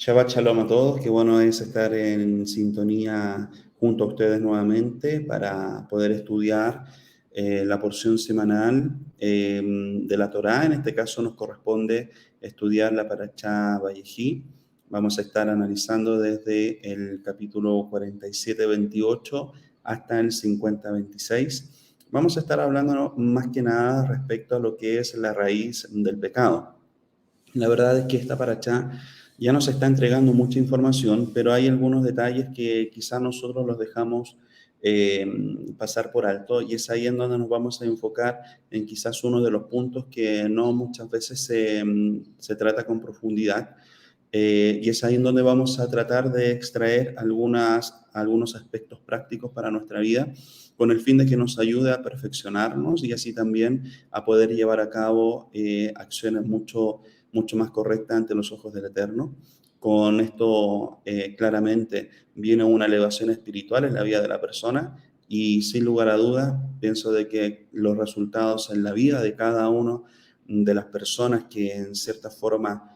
Shabbat Shalom a todos, qué bueno es estar en sintonía junto a ustedes nuevamente para poder estudiar la porción semanal de la Torá. En este caso nos corresponde estudiar la Parashá Vayejí. Vamos a estar analizando desde el capítulo 47-28 hasta el 50-26. Vamos a estar hablando más que nada respecto a lo que es la raíz del pecado. La verdad es que esta Parashá ya nos está entregando mucha información, pero hay algunos detalles que quizás nosotros los dejamos eh, pasar por alto, y es ahí en donde nos vamos a enfocar en quizás uno de los puntos que no muchas veces se trata con profundidad, y es ahí en donde vamos a tratar de extraer algunos aspectos prácticos para nuestra vida, con el fin de que nos ayude a perfeccionarnos y así también a poder llevar a cabo acciones mucho más correctas ante los ojos del Eterno. Con esto, claramente, viene una elevación espiritual en la vida de la persona, y sin lugar a dudas, pienso de que los resultados en la vida de cada uno de las personas que en cierta forma,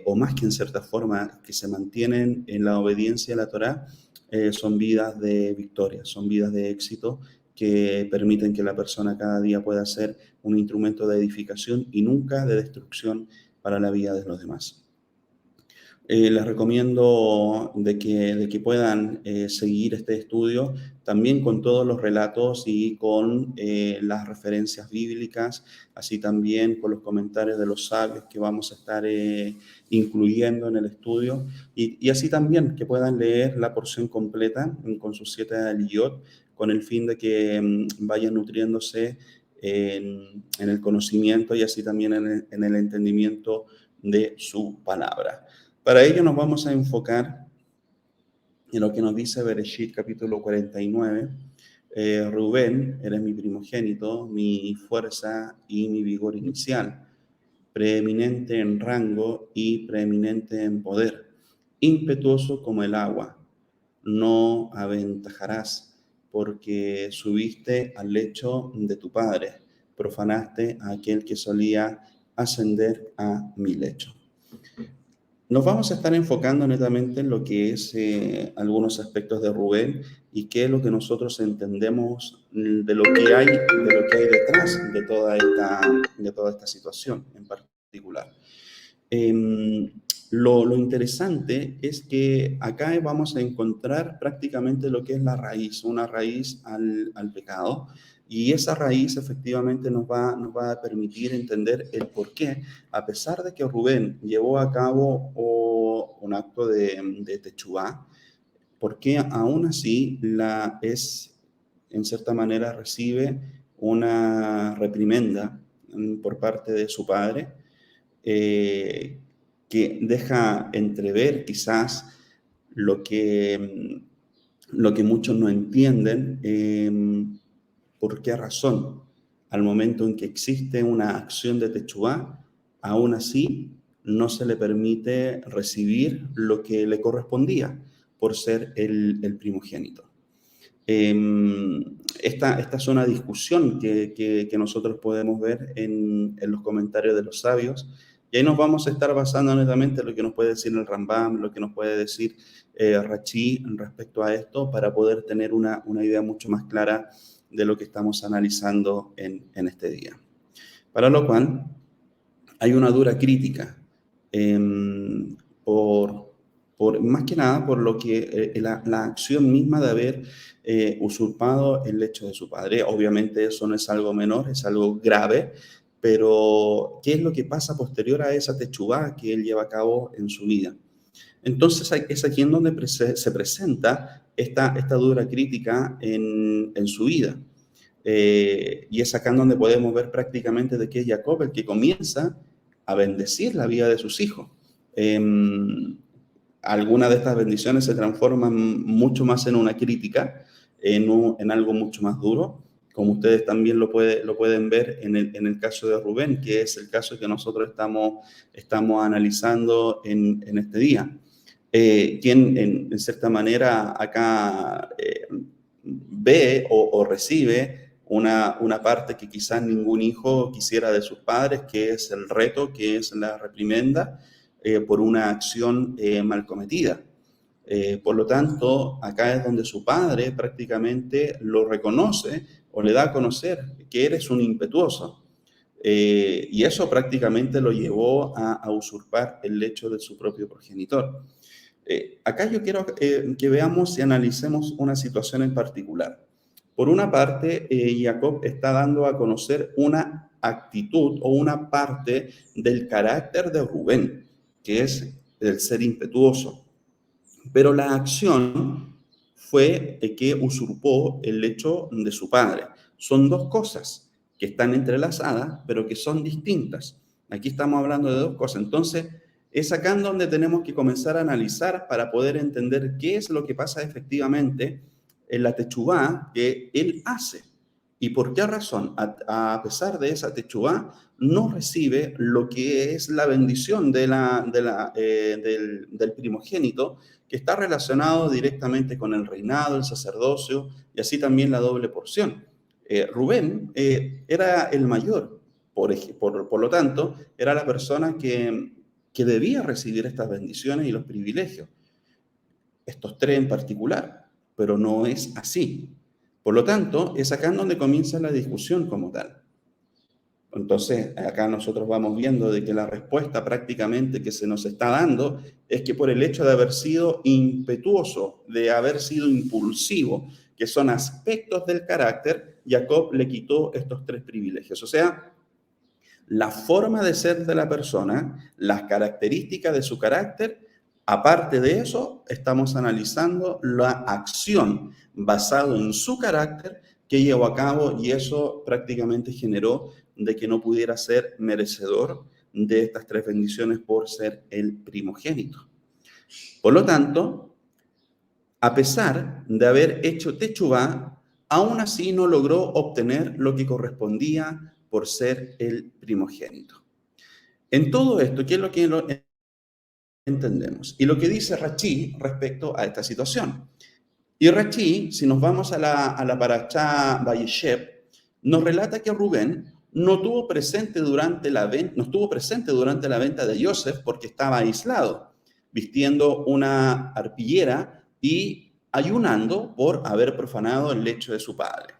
o más que en cierta forma, que se mantienen en la obediencia a la Torá, son vidas de victoria, son vidas de éxito que permiten que la persona cada día pueda ser un instrumento de edificación y nunca de destrucción para la vida de los demás. Les recomiendo de que puedan seguir este estudio también con todos los relatos y con las referencias bíblicas, así también con los comentarios de los sabios que vamos a estar incluyendo en el estudio, y así también que puedan leer la porción completa con sus 7 aliyot, con el fin de que vayan nutriéndose en el conocimiento y así también en el entendimiento de su palabra. Para ello nos vamos a enfocar en lo que nos dice Bereshit capítulo 49. Rubén, eres mi primogénito, mi fuerza y mi vigor inicial, preeminente en rango y preeminente en poder, impetuoso como el agua. No aventajarás, porque subiste al lecho de tu padre, profanaste a aquel que solía ascender a mi lecho. Nos vamos a estar enfocando netamente en lo que es algunos aspectos de Rubén y qué es lo que nosotros entendemos de lo que hay detrás de toda esta situación en particular. Lo interesante es que acá vamos a encontrar prácticamente lo que es la raíz, una raíz al pecado, y esa raíz efectivamente nos va a permitir entender el por qué, a pesar de que Rubén llevó a cabo un acto de techuvá, por qué aún así en cierta manera, recibe una reprimenda por parte de su padre, eh, que deja entrever quizás lo que, lo que muchos no entienden, por qué razón al momento en que existe una acción de techuvá, aún así no se le permite recibir lo que le correspondía por ser el primogénito. Esta es una discusión que nosotros podemos ver en los comentarios de los sabios, y ahí nos vamos a estar basando netamente en lo que nos puede decir el Rambam, lo que nos puede decir Rashi respecto a esto, para poder tener una idea mucho más clara de lo que estamos analizando en este día. Para lo cual hay una dura crítica, eh, por, más que nada por lo que la acción misma de haber usurpado el lecho de su padre. Obviamente eso no es algo menor, es algo grave, pero ¿qué es lo que pasa posterior a esa techuvá que él lleva a cabo en su vida? Entonces es aquí en donde se presenta esta dura crítica en su vida. Y es acá en donde podemos ver prácticamente de que es Jacob el que comienza a bendecir la vida de sus hijos. Algunas de estas bendiciones se transforman mucho más en una crítica, en algo mucho más duro, como ustedes también lo pueden ver en el caso de Rubén, que es el caso que nosotros estamos analizando en este día. Quien en cierta manera acá ve o recibe una parte que quizás ningún hijo quisiera de sus padres, que es el reto, que es la reprimenda, por una acción mal cometida. Por lo tanto, acá es donde su padre prácticamente lo reconoce o le da a conocer que eres un impetuoso. Y eso prácticamente lo llevó a usurpar el lecho de su propio progenitor. Acá yo quiero que veamos y analicemos una situación en particular. Por una parte, Jacob está dando a conocer una actitud o una parte del carácter de Rubén, que es el ser impetuoso. Pero la acción fue que usurpó el lecho de su padre. Son dos cosas que están entrelazadas, pero que son distintas. Aquí estamos hablando de dos cosas. Entonces, es acá en donde tenemos que comenzar a analizar para poder entender qué es lo que pasa efectivamente en la techubá que él hace. ¿Y por qué razón? A pesar de esa techubá, no recibe lo que es la bendición del primogénito, que está relacionado directamente con el reinado, el sacerdocio y así también la doble porción. Rubén era el mayor, por lo tanto, era la persona que debía recibir estas bendiciones y los privilegios, estos tres en particular, pero no es así. Por lo tanto, es acá en donde comienza la discusión como tal. Entonces, acá nosotros vamos viendo de que la respuesta prácticamente que se nos está dando es que por el hecho de haber sido impetuoso, de haber sido impulsivo, que son aspectos del carácter, Jacob le quitó estos tres privilegios. O sea, la forma de ser de la persona, las características de su carácter, aparte de eso, estamos analizando la acción basado en su carácter que llevó a cabo y eso prácticamente generó de que no pudiera ser merecedor de estas tres bendiciones por ser el primogénito. Por lo tanto, a pesar de haber hecho techubá, aún así no logró obtener lo que correspondía por ser el primogénito. En todo esto, ¿qué es lo que entendemos? Y lo que dice Rachi respecto a esta situación. Y Rachi, si nos vamos a la Parashá Vayeshev, nos relata que Rubén no estuvo presente durante la venta de Yosef porque estaba aislado, vistiendo una arpillera y ayunando por haber profanado el lecho de su padre.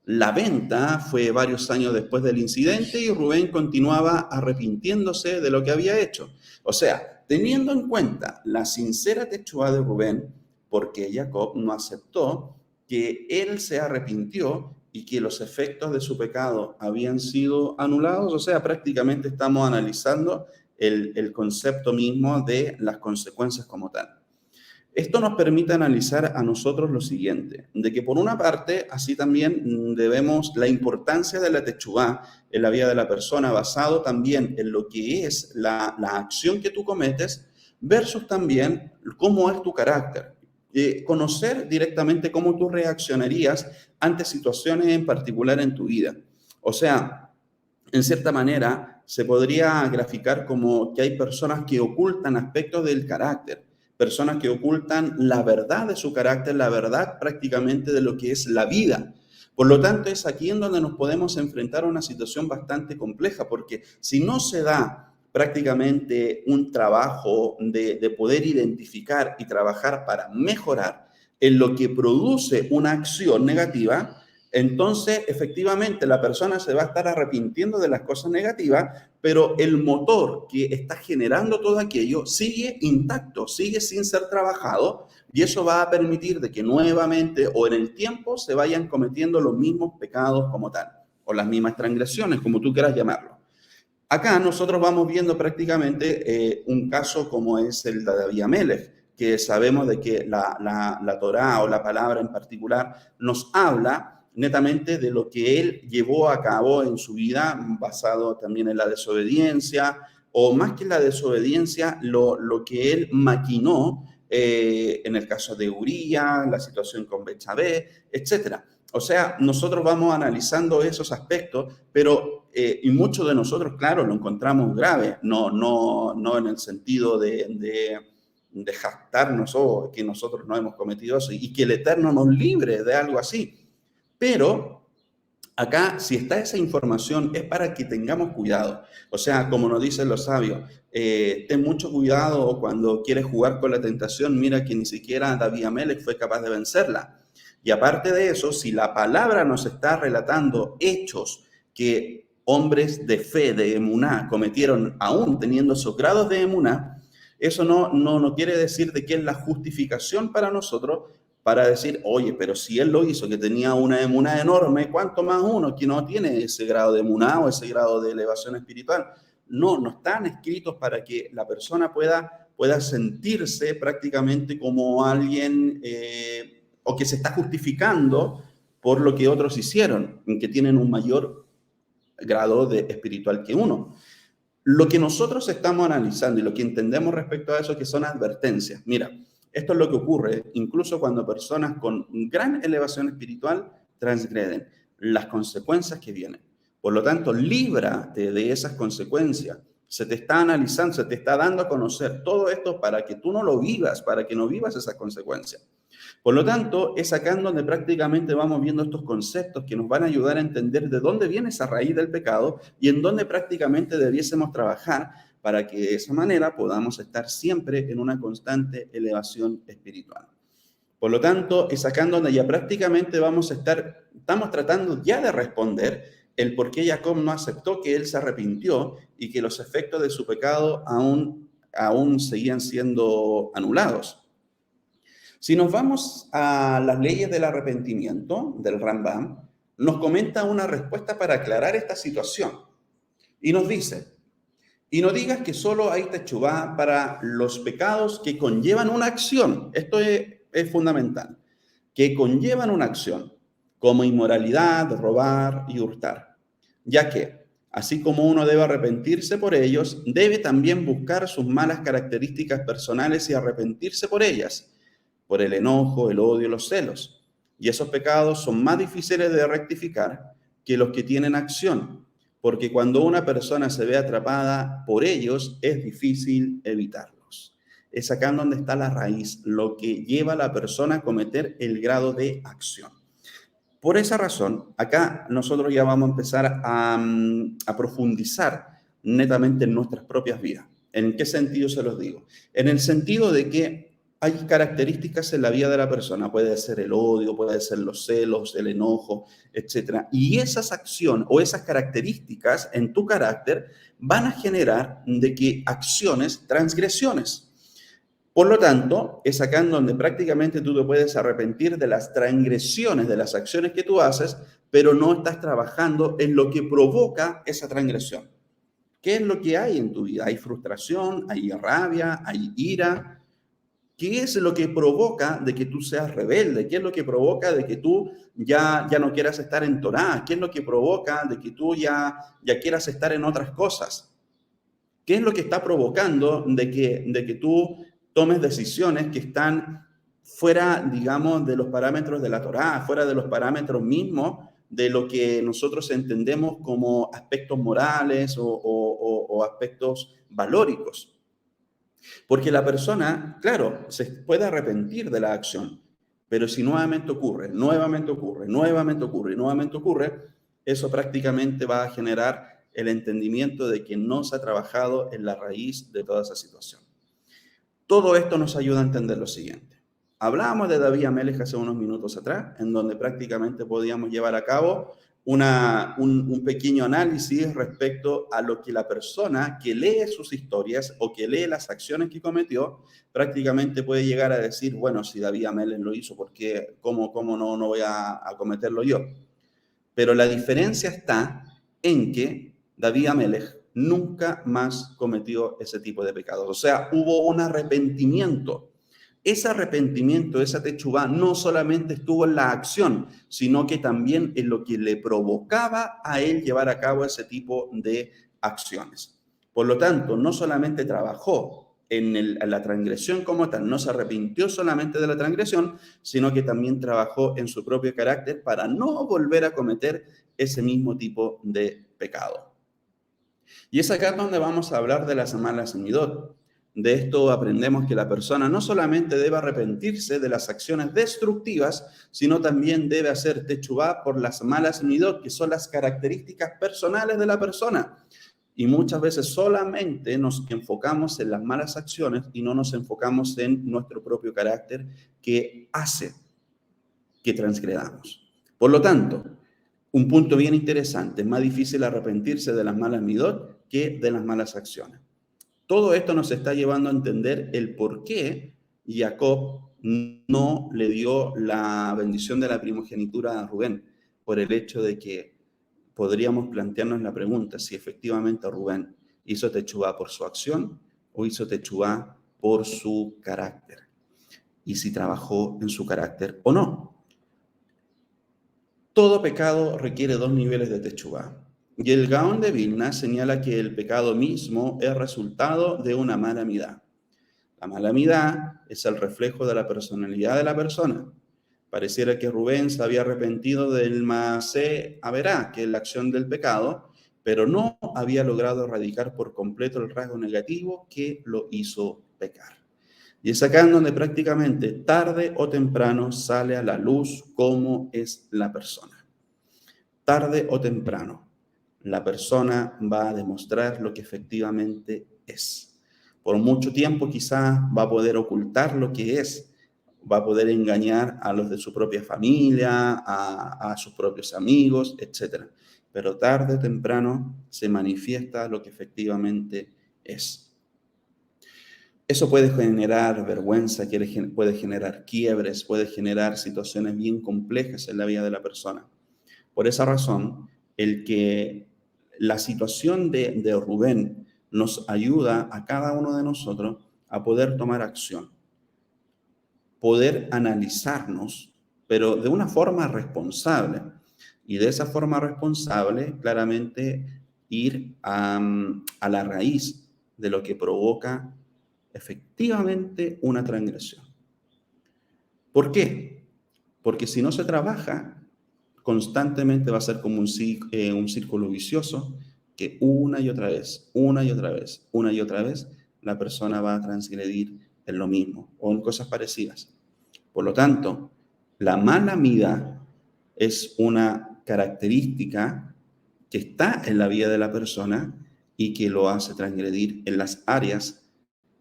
La venta fue varios años después del incidente y Rubén continuaba arrepintiéndose de lo que había hecho. O sea, teniendo en cuenta la sincera techua de Rubén, porque Jacob no aceptó que él se arrepintió y que los efectos de su pecado habían sido anulados, o sea, prácticamente estamos analizando el concepto mismo de las consecuencias como tal. Esto nos permite analizar a nosotros lo siguiente, de que por una parte, así también debemos la importancia de la techubá en la vida de la persona, basado también en lo que es la acción que tú cometes, versus también cómo es tu carácter. Conocer directamente cómo tú reaccionarías ante situaciones en particular en tu vida. O sea, en cierta manera, se podría graficar como que hay personas que ocultan aspectos del carácter, personas que ocultan la verdad de su carácter, la verdad prácticamente de lo que es la vida. Por lo tanto, es aquí en donde nos podemos enfrentar a una situación bastante compleja, porque si no se da prácticamente un trabajo de poder identificar y trabajar para mejorar en lo que produce una acción negativa, entonces efectivamente la persona se va a estar arrepintiendo de las cosas negativas, pero el motor que está generando todo aquello sigue intacto, sigue sin ser trabajado y eso va a permitir de que nuevamente o en el tiempo se vayan cometiendo los mismos pecados como tal, o las mismas transgresiones, como tú quieras llamarlo. Acá nosotros vamos viendo prácticamente un caso como es el de David Amelech, que sabemos de que la Torá o la palabra en particular nos habla netamente de lo que él llevó a cabo en su vida, basado también en la desobediencia, o más que la desobediencia, lo que él maquinó en el caso de Uría, la situación con Betsabé, etcétera. O sea, nosotros vamos analizando esos aspectos, pero y muchos de nosotros, claro, lo encontramos grave, no en el sentido de jactarnos o que nosotros no hemos cometido eso y que el Eterno nos libre de algo así. Pero Acá, si está esa información, es para que tengamos cuidado. O sea, como nos dicen los sabios, ten mucho cuidado cuando quieres jugar con la tentación. Mira que ni siquiera David Amelech fue capaz de vencerla. Y aparte de eso, si la palabra nos está relatando hechos que hombres de fe, de emuná, cometieron aún teniendo esos grados de emuná, eso no quiere decir de que es la justificación para nosotros para decir, oye, pero si él lo hizo, que tenía una emuná enorme, ¿cuánto más uno que no tiene ese grado de emuná o ese grado de elevación espiritual? No están escritos para que la persona pueda sentirse prácticamente como alguien o que se está justificando por lo que otros hicieron, en que tienen un mayor grado de espiritual que uno. Lo que nosotros estamos analizando y lo que entendemos respecto a eso que son advertencias. Mira, esto es lo que ocurre incluso cuando personas con gran elevación espiritual transgreden las consecuencias que vienen. Por lo tanto, líbrate de esas consecuencias. Se te está analizando, se te está dando a conocer todo esto para que tú no lo vivas, para que no vivas esas consecuencias. Por lo tanto, es acá en donde prácticamente vamos viendo estos conceptos que nos van a ayudar a entender de dónde viene esa raíz del pecado y en dónde prácticamente debiésemos trabajar para que de esa manera podamos estar siempre en una constante elevación espiritual. Por lo tanto, es acá en donde ya prácticamente estamos tratando ya de responder el por qué Jacob no aceptó que él se arrepintió y que los efectos de su pecado aún seguían siendo anulados. Si nos vamos a las leyes del arrepentimiento del Rambam, nos comenta una respuesta para aclarar esta situación. Y nos dice, y no digas que solo hay techubá para los pecados que conllevan una acción. Esto es fundamental. Que conllevan una acción, como inmoralidad, robar y hurtar. Ya que, así como uno debe arrepentirse por ellos, debe también buscar sus malas características personales y arrepentirse por ellas, por el enojo, el odio, los celos. Y esos pecados son más difíciles de rectificar que los que tienen acción, porque cuando una persona se ve atrapada por ellos, es difícil evitarlos. Es acá en donde está la raíz, lo que lleva a la persona a cometer el grado de acción. Por esa razón, acá nosotros ya vamos a empezar a profundizar netamente en nuestras propias vidas. ¿En qué sentido se los digo? En el sentido de que hay características en la vida de la persona, puede ser el odio, puede ser los celos, el enojo, etcétera. Y esas acciones o esas características en tu carácter van a generar de que acciones, transgresiones. Por lo tanto, es acá en donde prácticamente tú te puedes arrepentir de las transgresiones, de las acciones que tú haces, pero no estás trabajando en lo que provoca esa transgresión. ¿Qué es lo que hay en tu vida? Hay frustración, hay rabia, hay ira. ¿Qué es lo que provoca de que tú seas rebelde? ¿Qué es lo que provoca de que tú ya no quieras estar en Torá? ¿Qué es lo que provoca de que tú ya quieras estar en otras cosas? ¿Qué es lo que está provocando de que tú tomes decisiones que están fuera, digamos, de los parámetros de la Torá, fuera de los parámetros mismos de lo que nosotros entendemos como aspectos morales o aspectos valóricos? Porque la persona, claro, se puede arrepentir de la acción, pero si nuevamente ocurre, nuevamente ocurre, nuevamente ocurre y nuevamente ocurre, eso prácticamente va a generar el entendimiento de que no se ha trabajado en la raíz de toda esa situación. Todo esto nos ayuda a entender lo siguiente. Hablábamos de David Amelech hace unos minutos atrás, en donde prácticamente podíamos llevar a cabo un pequeño análisis respecto a lo que la persona que lee sus historias o que lee las acciones que cometió, prácticamente puede llegar a decir, bueno, si David Amelech lo hizo, ¿por qué? ¿Cómo no voy a cometerlo yo? Pero la diferencia está en que David Amelech nunca más cometió ese tipo de pecados. O sea, hubo un arrepentimiento. Ese arrepentimiento, esa techubá, no solamente estuvo en la acción, sino que también en lo que le provocaba a él llevar a cabo ese tipo de acciones. Por lo tanto, no solamente trabajó en la transgresión como tal, no se arrepintió solamente de la transgresión, sino que también trabajó en su propio carácter para no volver a cometer ese mismo tipo de pecado. Y es acá donde vamos a hablar de las malas midot. De esto aprendemos que la persona no solamente debe arrepentirse de las acciones destructivas, sino también debe hacer techubá por las malas midot, que son las características personales de la persona. Y muchas veces solamente nos enfocamos en las malas acciones y no nos enfocamos en nuestro propio carácter que hace que transgredamos. Por lo tanto, un punto bien interesante, es más difícil arrepentirse de las malas midot que de las malas acciones. Todo esto nos está llevando a entender el por qué Jacob no le dio la bendición de la primogenitura a Rubén, por el hecho de que podríamos plantearnos la pregunta si efectivamente Rubén hizo techubá por su acción o hizo techubá por su carácter, y si trabajó en su carácter o no. Todo pecado requiere dos niveles de techubá. Y el Gaón de Vilna señala que el pecado mismo es resultado de una mala midá. La mala midá es el reflejo de la personalidad de la persona. Pareciera que Rubén se había arrepentido del maasé averá, que es la acción del pecado, pero no había logrado erradicar por completo el rasgo negativo que lo hizo pecar. Y es acá en donde prácticamente tarde o temprano sale a la luz cómo es la persona. Tarde o temprano, la persona va a demostrar lo que efectivamente es. Por mucho tiempo quizás va a poder ocultar lo que es, va a poder engañar a los de su propia familia, a sus propios amigos, etc. Pero tarde o temprano se manifiesta lo que efectivamente es. Eso puede generar vergüenza, puede generar quiebres, puede generar situaciones bien complejas en la vida de la persona. Por esa razón, el que la situación de Rubén nos ayuda a cada uno de nosotros a poder tomar acción, poder analizarnos, pero de una forma responsable. Y de esa forma responsable, claramente, ir a la raíz de lo que provoca efectivamente una transgresión. ¿Por qué? Porque si no se trabaja, constantemente va a ser como un círculo vicioso que una y otra vez, una y otra vez, una y otra vez, la persona va a transgredir en lo mismo o en cosas parecidas. Por lo tanto, la mala mida es una característica que está en la vida de la persona y que lo hace transgredir en las áreas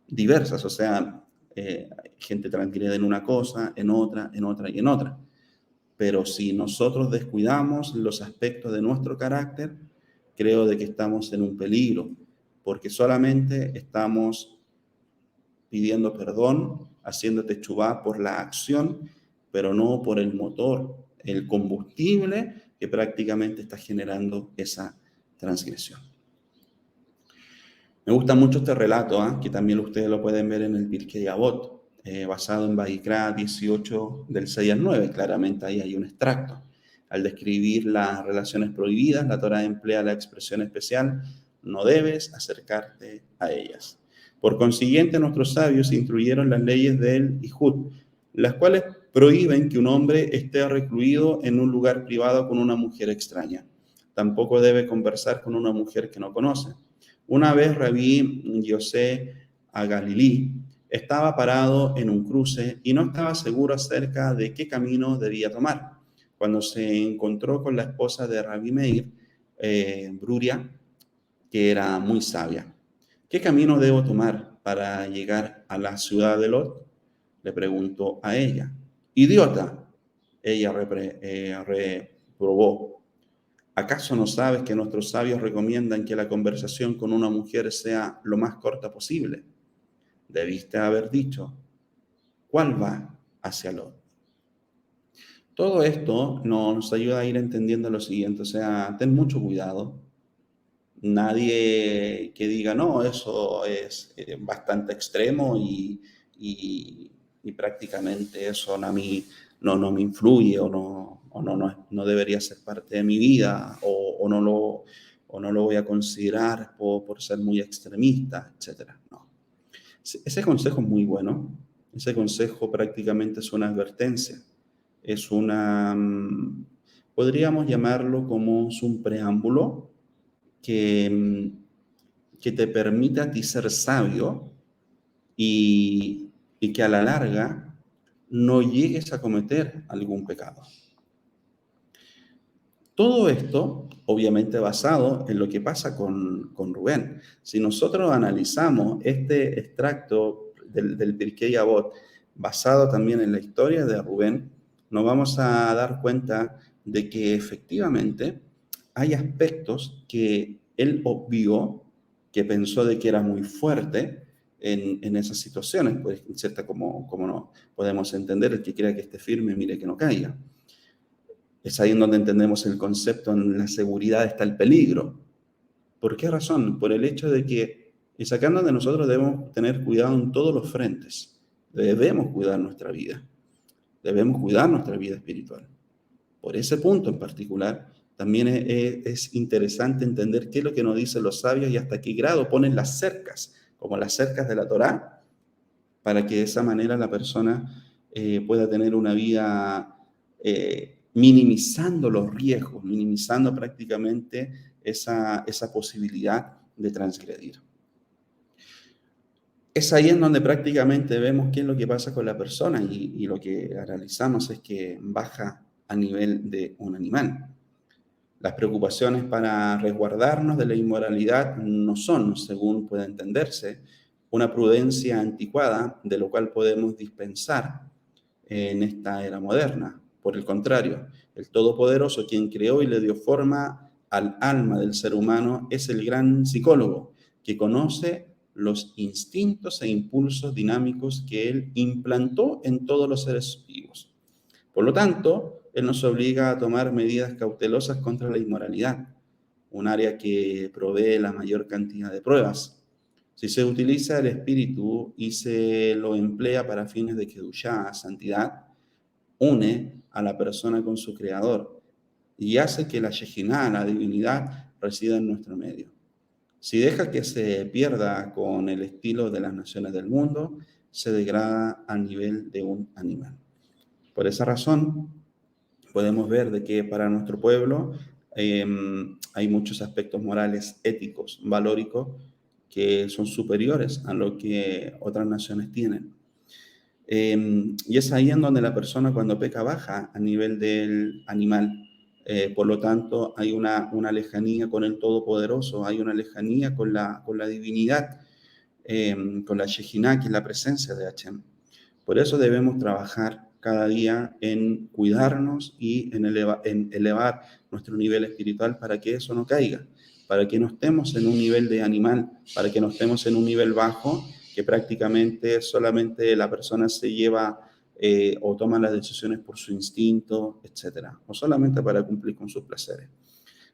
diversas, o sea, gente transgrede en una cosa, en otra, en otra y en otra. Pero si nosotros descuidamos los aspectos de nuestro carácter, creo de que estamos en un peligro, porque solamente estamos pidiendo perdón, haciendo techubá por la acción, pero no por el motor, el combustible que prácticamente está generando esa transgresión. Me gusta mucho este relato, que también ustedes lo pueden ver en el Pirkei Avot, basado en Vayikra 18 del 6 al 9. Claramente ahí hay un extracto. Al describir las relaciones prohibidas, la Torá emplea la expresión especial, no debes acercarte a ellas. Por consiguiente, nuestros sabios instruyeron las leyes del Ijud, las cuales prohíben que un hombre esté recluido en un lugar privado con una mujer extraña. Tampoco debe conversar con una mujer que no conoce. Una vez Rabí Yosé a Galilí estaba parado en un cruce y no estaba seguro acerca de qué camino debía tomar. Cuando se encontró con la esposa de Rabí Meir, Bruria, que era muy sabia. ¿Qué camino debo tomar para llegar a la ciudad de Lot? Le preguntó a ella. Idiota, ella reprobó. ¿Acaso no sabes que nuestros sabios recomiendan que la conversación con una mujer sea lo más corta posible? Debiste haber dicho, ¿cuál va hacia Lot? Todo esto nos ayuda a ir entendiendo lo siguiente, o sea, ten mucho cuidado. Nadie que diga, no, eso es bastante extremo y prácticamente eso a mí no me influye o no debería ser parte de mi vida o no lo voy a considerar por ser muy extremista, etcétera. No. Ese consejo es muy bueno. Ese consejo prácticamente es una advertencia. Es podríamos llamarlo como un preámbulo que te permite a ti ser sabio y que a la larga no llegues a cometer algún pecado. Todo esto, obviamente, basado en lo que pasa con Rubén. Si nosotros analizamos este extracto del Pirkei Avot, basado también en la historia de Rubén, nos vamos a dar cuenta de que efectivamente hay aspectos que él obvió, que pensó de que era muy fuerte en esas situaciones, pues, ¿cierto? Como no podemos entender, el que quiera que esté firme, mire que no caiga. Es ahí en donde entendemos el concepto, en la seguridad está el peligro. ¿Por qué razón? Por el hecho de que, y sacando de nosotros, debemos tener cuidado en todos los frentes. Debemos cuidar nuestra vida. Debemos cuidar nuestra vida espiritual. Por ese punto en particular, también es interesante entender qué es lo que nos dicen los sabios y hasta qué grado ponen las cercas, como las cercas de la Torá, para que de esa manera la persona pueda tener una vida minimizando los riesgos, minimizando prácticamente esa posibilidad de transgredir. Es ahí en donde prácticamente vemos qué es lo que pasa con la persona y lo que analizamos es que baja a nivel de un animal. Las preocupaciones para resguardarnos de la inmoralidad no son, según puede entenderse, una prudencia anticuada de lo cual podemos dispensar en esta era moderna. Por el contrario, el Todopoderoso, quien creó y le dio forma al alma del ser humano, es el gran psicólogo que conoce los instintos e impulsos dinámicos que él implantó en todos los seres vivos. Por lo tanto, él nos obliga a tomar medidas cautelosas contra la inmoralidad, un área que provee la mayor cantidad de pruebas. Si se utiliza el espíritu y se lo emplea para fines de kedushá, santidad, une a la persona con su creador y hace que la Shejinah, la divinidad, resida en nuestro medio. Si deja que se pierda con el estilo de las naciones del mundo, se degrada al nivel de un animal. Por esa razón, podemos ver de que para nuestro pueblo hay muchos aspectos morales, éticos, valóricos, que son superiores a lo que otras naciones tienen. Y es ahí en donde la persona cuando peca baja a nivel del animal. Por lo tanto, hay una lejanía con el Todopoderoso, hay una lejanía con la divinidad, con la Shejinah, que es la presencia de Hashem. Por eso debemos trabajar cada día en cuidarnos y en elevar nuestro nivel espiritual para que eso no caiga, para que no estemos en un nivel de animal, para que no estemos en un nivel bajo, que prácticamente solamente la persona se lleva o toma las decisiones por su instinto, etcétera, o solamente para cumplir con sus placeres.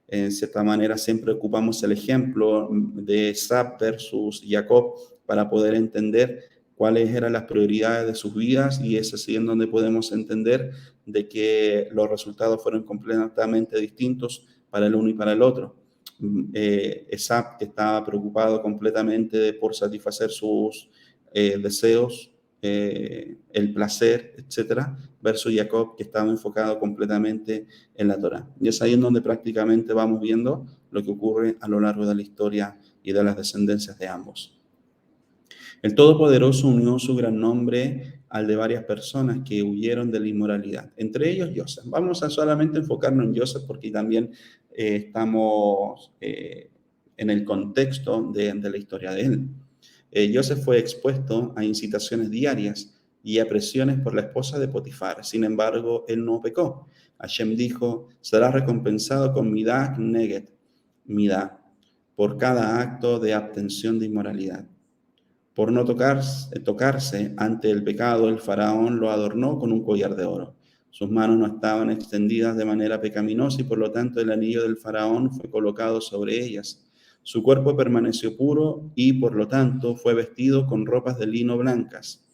En cierta manera, siempre ocupamos el ejemplo de Esab versus Jacob para poder entender cuáles eran las prioridades de sus vidas, y es así en donde podemos entender de que los resultados fueron completamente distintos para el uno y para el otro. Esab, que estaba preocupado completamente por satisfacer sus deseos, el placer, etcétera, versus Jacob, que estaba enfocado completamente en la Torá. Y es ahí en donde prácticamente vamos viendo lo que ocurre a lo largo de la historia y de las descendencias de ambos. El Todopoderoso unió su gran nombre al de varias personas que huyeron de la inmoralidad, entre ellos Joseph. Vamos a solamente enfocarnos en Joseph porque también estamos en el contexto de la historia de él. Joseph fue expuesto a incitaciones diarias y a presiones por la esposa de Potifar. Sin embargo, él no pecó. Hashem dijo: será recompensado con midá neget, midá, por cada acto de abstención de inmoralidad. Por no tocarse ante el pecado, el faraón lo adornó con un collar de oro. Sus manos no estaban extendidas de manera pecaminosa y por lo tanto el anillo del faraón fue colocado sobre ellas. Su cuerpo permaneció puro y por lo tanto fue vestido con ropas de lino blancas.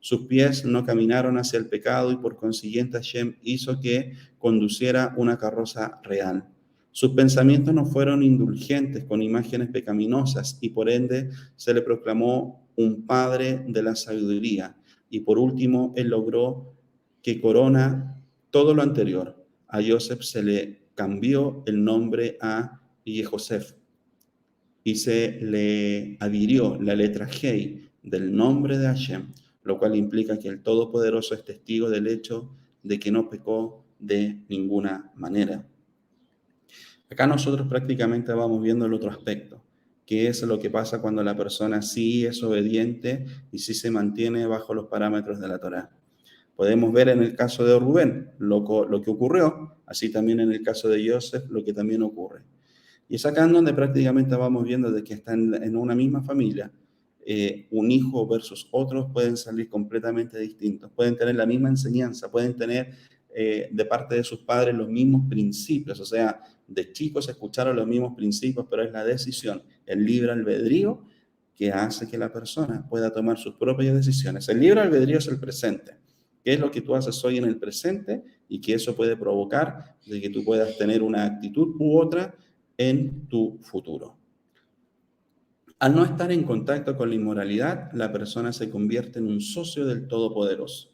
Sus pies no caminaron hacia el pecado y por consiguiente Hashem hizo que conduciera una carroza real. Sus pensamientos no fueron indulgentes con imágenes pecaminosas y por ende se le proclamó un padre de la sabiduría. Y por último, él logró que corona todo lo anterior. A Joseph se le cambió el nombre a Yehosef y se le adhirió la letra Hei del nombre de Hashem, lo cual implica que el Todopoderoso es testigo del hecho de que no pecó de ninguna manera. Acá nosotros prácticamente vamos viendo el otro aspecto, que es lo que pasa cuando la persona sí es obediente y sí se mantiene bajo los parámetros de la Torá. Podemos ver en el caso de Rubén lo que ocurrió, así también en el caso de Joseph lo que también ocurre. Y es acá en donde prácticamente vamos viendo de que están en una misma familia, un hijo versus otros pueden salir completamente distintos, pueden tener la misma enseñanza, pueden tener de parte de sus padres los mismos principios, o sea, de chicos escucharon los mismos principios, pero es la decisión, el libre albedrío que hace que la persona pueda tomar sus propias decisiones. El libre albedrío es el presente. ¿Qué es lo que tú haces hoy en el presente? Y que eso puede provocar de que tú puedas tener una actitud u otra en tu futuro. Al no estar en contacto con la inmoralidad, la persona se convierte en un socio del Todopoderoso.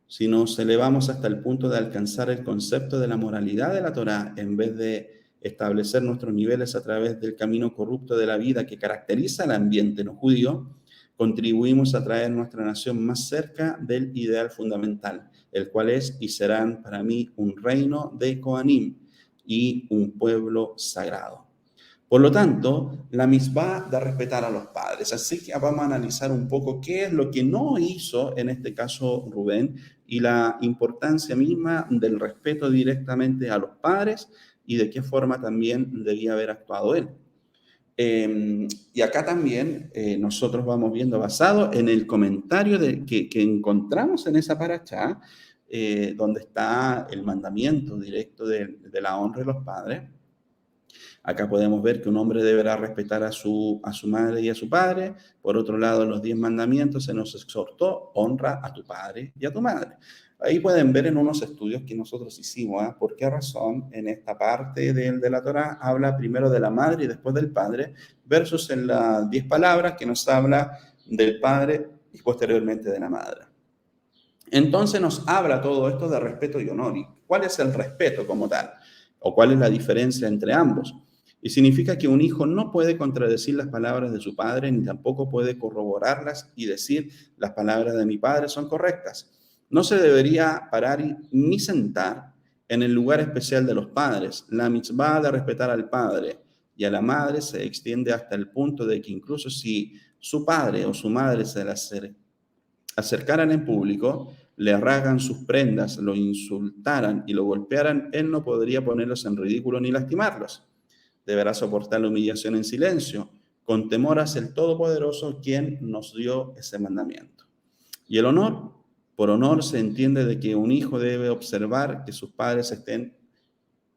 Si nos elevamos hasta el punto de alcanzar el concepto de la moralidad de la Torá, en vez de establecer nuestros niveles a través del camino corrupto de la vida que caracteriza el ambiente no judío, contribuimos a traer nuestra nación más cerca del ideal fundamental, el cual es y serán para mí un reino de Kohanim y un pueblo sagrado. Por lo tanto, la misbah da respetar a los padres. Así que vamos a analizar un poco qué es lo que no hizo en este caso Rubén y la importancia misma del respeto directamente a los padres y de qué forma también debía haber actuado él. Y acá también nosotros vamos viendo, basado en el comentario que encontramos en esa paracha, donde está el mandamiento directo de la honra de los padres. Acá podemos ver que un hombre deberá respetar a su madre y a su padre. Por otro lado, en los 10 mandamientos se nos exhortó, honra a tu padre y a tu madre. Ahí pueden ver en unos estudios que nosotros hicimos, por qué razón en esta parte de la Torá habla primero de la madre y después del padre, versus en las 10 palabras que nos habla del padre y posteriormente de la madre. Entonces nos habla todo esto de respeto y honor. ¿Y cuál es el respeto como tal? ¿O cuál es la diferencia entre ambos? Y significa que un hijo no puede contradecir las palabras de su padre, ni tampoco puede corroborarlas y decir las palabras de mi padre son correctas. No se debería parar ni sentar en el lugar especial de los padres. La mitzvah de respetar al padre y a la madre se extiende hasta el punto de que incluso si su padre o su madre se le acercaran en público, le rasgan sus prendas, lo insultaran y lo golpearan, él no podría ponerlos en ridículo ni lastimarlos. Deberá soportar la humillación en silencio, con temor hacia el Todopoderoso, quien nos dio ese mandamiento. Y el honor, por honor se entiende de que un hijo debe observar que sus padres estén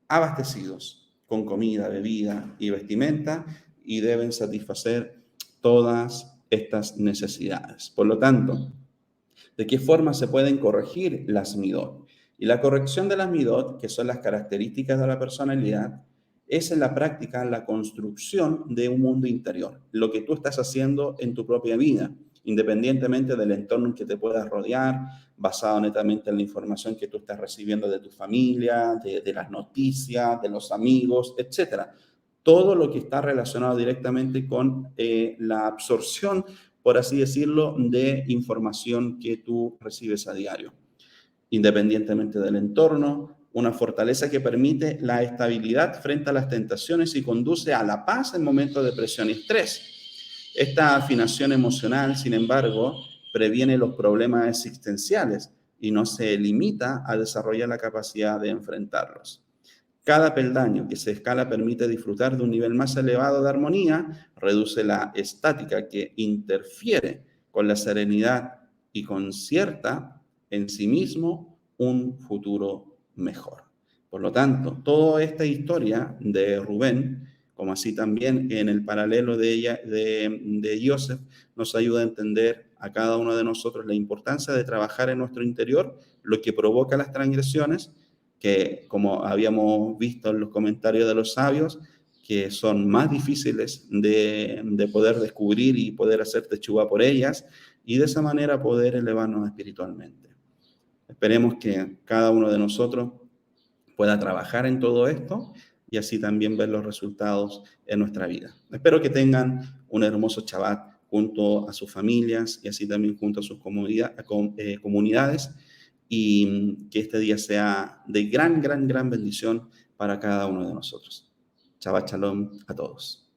abastecidos con comida, bebida y vestimenta y deben satisfacer todas estas necesidades. Por lo tanto, ¿de qué forma se pueden corregir las midot? Y la corrección de las midot, que son las características de la personalidad, es en la práctica la construcción de un mundo interior, lo que tú estás haciendo en tu propia vida, independientemente del entorno en que te puedas rodear, basado netamente en la información que tú estás recibiendo de tu familia, de las noticias, de los amigos, etcétera. Todo lo que está relacionado directamente con la absorción, por así decirlo, de información que tú recibes a diario, independientemente del entorno, una fortaleza que permite la estabilidad frente a las tentaciones y conduce a la paz en momentos de presión y estrés. Esta afinación emocional, sin embargo, previene los problemas existenciales y no se limita a desarrollar la capacidad de enfrentarlos. Cada peldaño que se escala permite disfrutar de un nivel más elevado de armonía, reduce la estática que interfiere con la serenidad y concierta en sí mismo un futuro mejor. Por lo tanto, toda esta historia de Rubén, como así también en el paralelo de Joseph, nos ayuda a entender a cada uno de nosotros la importancia de trabajar en nuestro interior, lo que provoca las transgresiones, que como habíamos visto en los comentarios de los sabios, que son más difíciles de poder descubrir y poder hacer techuvá por ellas, y de esa manera poder elevarnos espiritualmente. Esperemos que cada uno de nosotros pueda trabajar en todo esto y así también ver los resultados en nuestra vida. Espero que tengan un hermoso Shabbat junto a sus familias y así también junto a sus comunidades, y que este día sea de gran, gran, gran bendición para cada uno de nosotros. Shabbat Shalom a todos.